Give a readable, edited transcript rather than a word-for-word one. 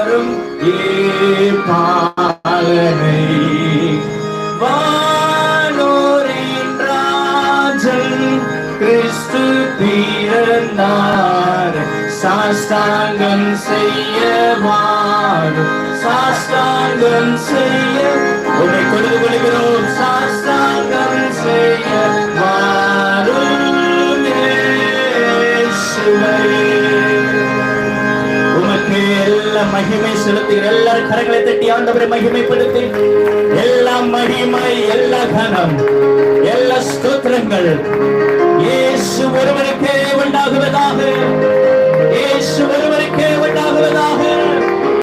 வாரும் பாலனை வானோரின் ராஜன் கிறிஸ்து பிறந்தார். சாஸ்தாங்கம் செய்ய வாரும், சாஸ்தாங்கம் செய்ய உன்னை கொண்டு கொள்கிறோம். சாஸ்தாங்கம் செய்ய வாரும் உமக்கு எல்லா மகிமை செலுத்துகிற எல்லா கரங்களை தட்டி ஆண்டவரை மகிமைப்படுத்தி எல்லா மகிமை, எல்லா கனம், எல்லா ஸ்தோத்திரங்கள் இயேசு ஒருவருக்கே உண்டாகுவதாக. இயேசு ஒருவருக்கே உண்டாகுவதாக.